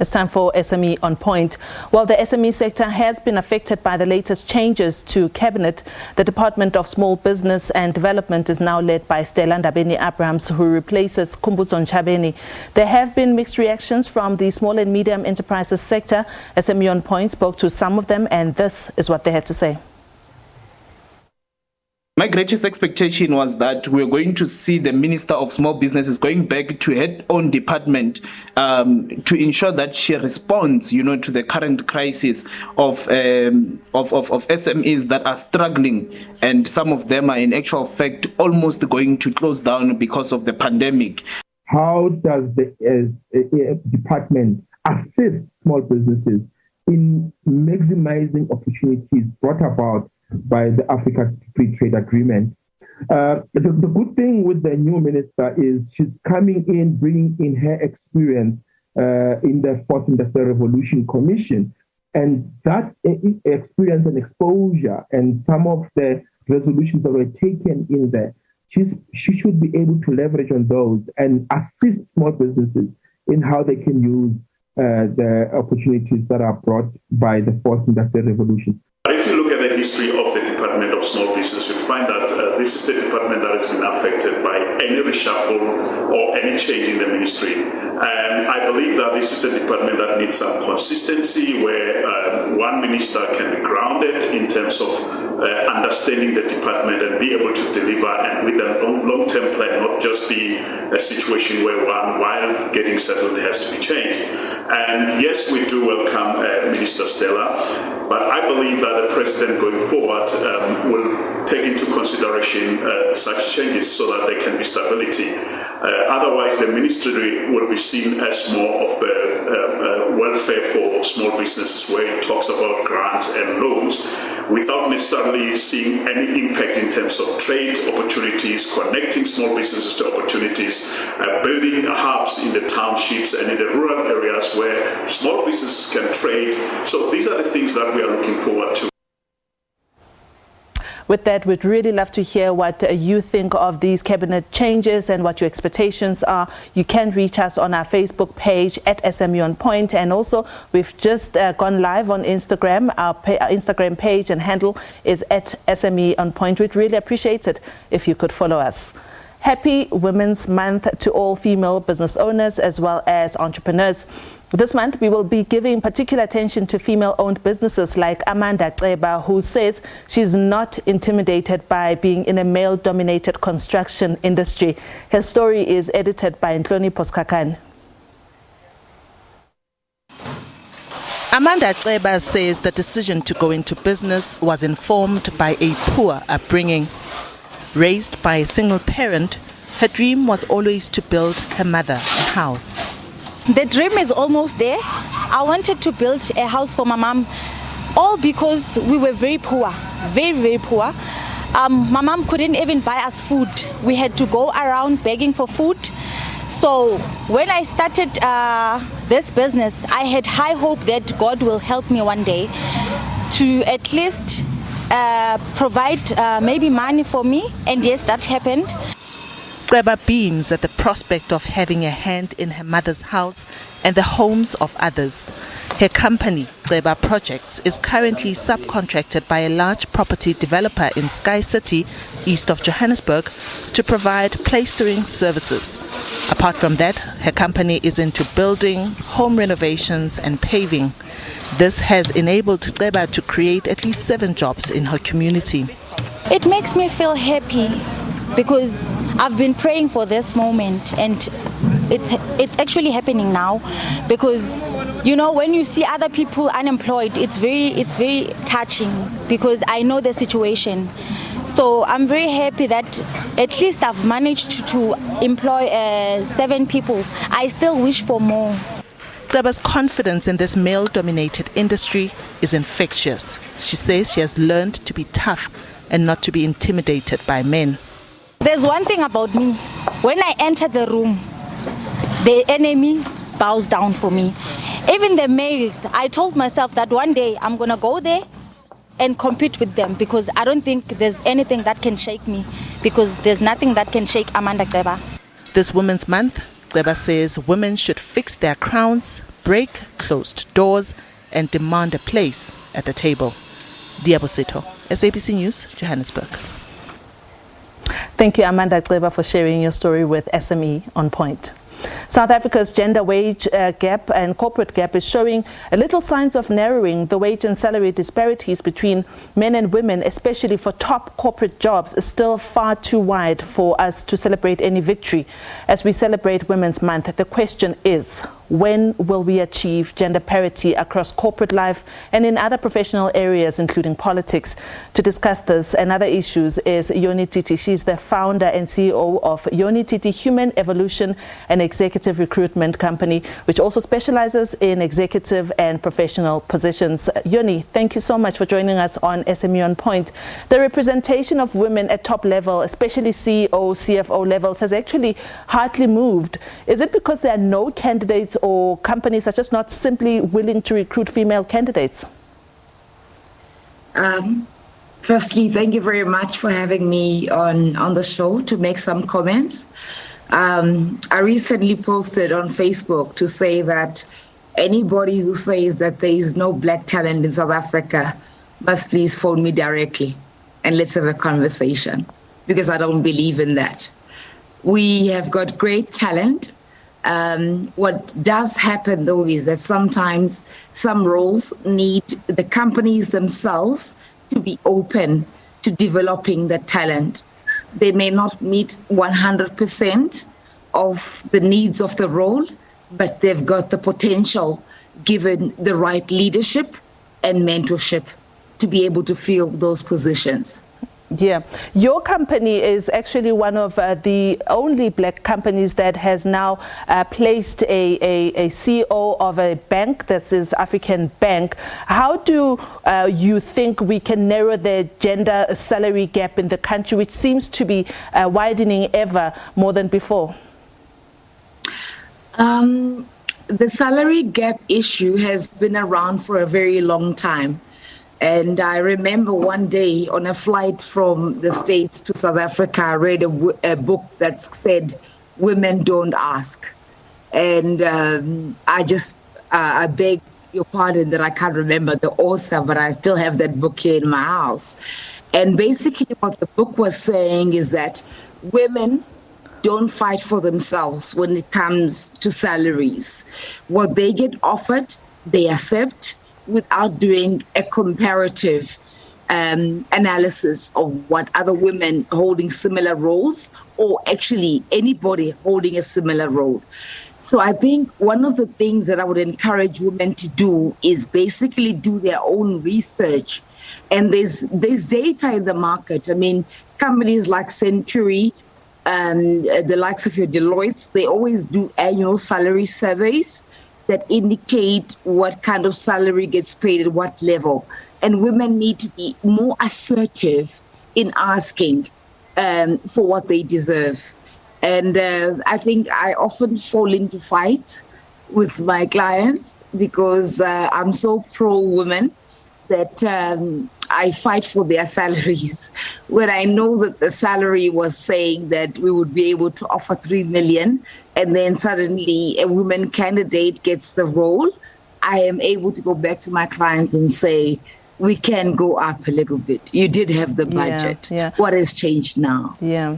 It's time for SME on Point. While the SME sector has been affected by the latest changes to Cabinet, the Department of Small Business and Development is now led by Stella Ndabeni-Abrahams, who replaces Khumbudzo Ntshavheni. There have been mixed reactions from the small and medium enterprises sector. SME on Point spoke to some of them, and this is what they had to say. My greatest expectation was that we're going to see the Minister of Small Businesses going back to her own department to ensure that she responds, to the current crisis of SMEs that are struggling, and some of them are in actual fact almost going to close down because of the pandemic. How does the department assist small businesses in maximizing opportunities brought about by the Africa Free Trade Agreement? The good thing with the new minister is she's coming in, bringing in her experience in the Fourth Industrial Revolution Commission. And that experience and exposure and some of the resolutions that were taken in there, she should be able to leverage on those and assist small businesses in how they can use the opportunities that are brought by the Fourth Industrial Revolution. If you look at the history of the Department of Small Business, you'll find that this is the department that has been affected by any reshuffle or any change in the ministry. And I believe that this is the department that needs some consistency, where one minister can be grounded in terms of understanding the department and be able to deliver, and with a long-term plan, not just be a situation where one, while getting settled, has to be changed. And yes, we do welcome Minister Stella, but I believe that the President going forward will take into consideration such changes so that there can be stability. Otherwise, the ministry will be seen as more of a welfare for small businesses, where it talks about grants and loans without necessarily seeing any impact in terms of trade opportunities, connecting small businesses to opportunities, building hubs in the townships and in the rural areas where small businesses can trade. So these are the things that we are looking forward to. With that, we'd really love to hear what you think of these cabinet changes and what your expectations are. You can reach us on our Facebook page at SME on Point, and also we've just gone live on Instagram. Our Instagram page and handle is at SME on Point. We'd really appreciate it if you could follow us. Happy Women's Month to all female business owners as well as entrepreneurs. This month, we will be giving particular attention to female-owned businesses like Amanda Ceba, who says she's not intimidated by being in a male-dominated construction industry. Her story is edited by Ntloni Poskakane. Amanda Ceba says the decision to go into business was informed by a poor upbringing. Raised by a single parent, her dream was always to build her mother a house. The dream is almost there. I wanted to build a house for my mom, all because we were very poor, very, very poor. My mom couldn't even buy us food. We had to go around begging for food. So when I started this business, I had high hope that God will help me one day to at least provide maybe money for me. And yes, that happened. Ceba beams at the prospect of having a hand in her mother's house and the homes of others. Her company, Ceba Projects, is currently subcontracted by a large property developer in Sky City, east of Johannesburg, to provide plastering services. Apart from that, her company is into building, home renovations and paving. This has enabled Ceba to create at least 7 jobs in her community. It makes me feel happy because I've been praying for this moment, and it's actually happening now, because when you see other people unemployed, it's very touching, because I know the situation. So I'm very happy that at least I've managed to employ 7 people. I still wish for more. Ceba's confidence in this male-dominated industry is infectious. She says she has learned to be tough and not to be intimidated by men. There's one thing about me. When I enter the room, the enemy bows down for me. Even the males, I told myself that one day I'm going to go there and compete with them, because I don't think there's anything that can shake me, because there's nothing that can shake Amanda Ceba. This Women's Month, Ceba says women should fix their crowns, break closed doors and demand a place at the table. Diabosito, SABC News, Johannesburg. Thank you, Amanda Cleba, for sharing your story with SME On Point. South Africa's gender wage gap and corporate gap is showing a little signs of narrowing. The wage and salary disparities between men and women, especially for top corporate jobs, is still far too wide for us to celebrate any victory. As we celebrate Women's Month, the question is, when will we achieve gender parity across corporate life and in other professional areas, including politics? To discuss this and other issues is Yoni Titi. She's the founder and CEO of Yoni Titi Human Evolution and Executive Recruitment Company, which also specializes in executive and professional positions. Yoni, thank you so much for joining us on SME On Point. The representation of women at top level, especially CEO, CFO levels, has actually hardly moved. Is it because there are no candidates or companies are just not simply willing to recruit female candidates? Firstly, thank you very much for having me on the show to make some comments. I recently posted on Facebook to say that anybody who says that there is no black talent in South Africa must please phone me directly and let's have a conversation, because I don't believe in that. We have got great talent. What does happen though is that sometimes some roles need the companies themselves to be open to developing the talent. They may not meet 100% of the needs of the role, but they've got the potential, given the right leadership and mentorship, to be able to fill those positions. Yeah, your company is actually one of the only black companies that has now placed a CEO of a bank, that is African Bank. How do you think we can narrow the gender salary gap in the country, which seems to be widening ever more than before? The salary gap issue has been around for a very long time. And I remember one day on a flight from the States to South Africa, I read a book that said, "Women Don't Ask." And I beg your pardon that I can't remember the author, but I still have that book here in my house. And basically what the book was saying is that women don't fight for themselves when it comes to salaries. What they get offered, they accept, without doing a comparative analysis of what other women holding similar roles, or actually anybody holding a similar role. So I think one of the things that I would encourage women to do is basically do their own research. And there's data in the market. I mean, companies like Century, the likes of your Deloitte, they always do annual salary surveys that indicate what kind of salary gets paid at what level. And women need to be more assertive in asking for what they deserve. And I think I often fall into fights with my clients because I'm so pro-women that I fight for their salaries. When I know that the salary was saying that we would be able to offer 3 million, and then suddenly a woman candidate gets the role, I am able to go back to my clients and say, we can go up a little bit. You did have the budget. Yeah. What has changed now? Yeah.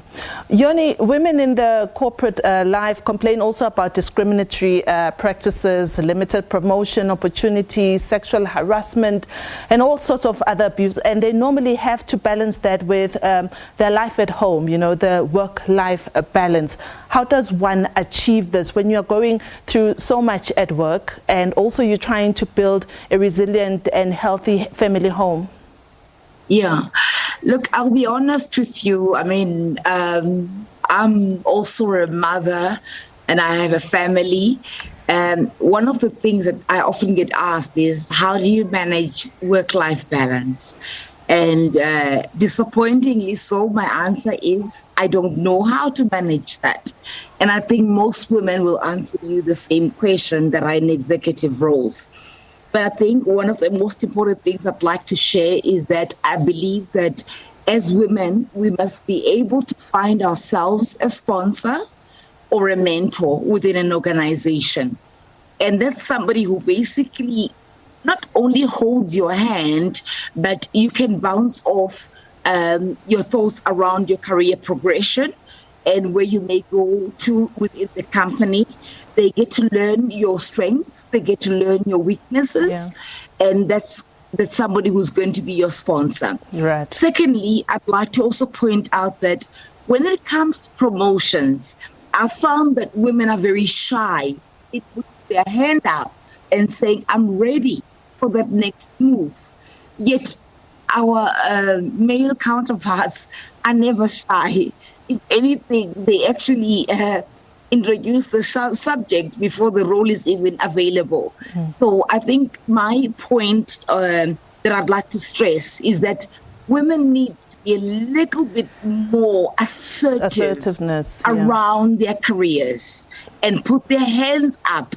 Yoni, women in the corporate life complain also about discriminatory practices, limited promotion opportunities, sexual harassment, and all sorts of other abuse. And they normally have to balance that with their life at home, you know, the work-life balance. How does one achieve this when you're going through so much at work and also you're trying to build a resilient and healthy family home? Yeah, look, I'll be honest with you. I mean, I'm also a mother and I have a family. And one of the things that I often get asked is, how do you manage work-life balance? And disappointingly so, my answer is, I don't know how to manage that. And I think most women will answer you the same question that are in executive roles. But I think one of the most important things I'd like to share is that I believe that as women, we must be able to find ourselves a sponsor or a mentor within an organization. And that's somebody who basically not only holds your hand, but you can bounce off your thoughts around your career progression and where you may go to within the company. They get to learn your strengths, they get to learn your weaknesses, and that's somebody who's going to be your sponsor. Right. Secondly, I'd like to also point out that when it comes to promotions, I found that women are very shy. They put their hand out and saying, I'm ready for that next move. Yet our male counterparts are never shy. If anything, they actually introduce the subject before the role is even available. So I think my point that I'd like to stress is that women need to be a little bit more assertiveness around their careers and put their hands up.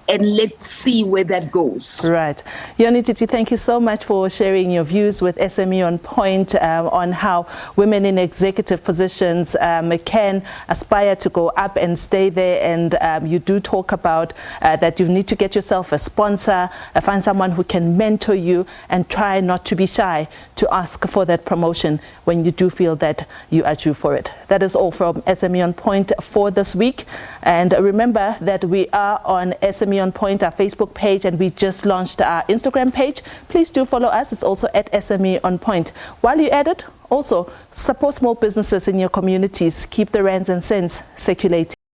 And let's see where that goes. Right. Yoni Titi, thank you so much for sharing your views with SME on Point on how women in executive positions can aspire to go up and stay there. And you do talk about that you need to get yourself a sponsor, find someone who can mentor you, and try not to be shy to ask for that promotion when you do feel that you are due for it. That is all from SME on Point for this week. And remember that we are on SME on Point, our Facebook page, and we just launched our Instagram page. Please do follow us. It's also at SME on Point. While you're at it, also support small businesses in your communities. Keep the rands and cents circulating.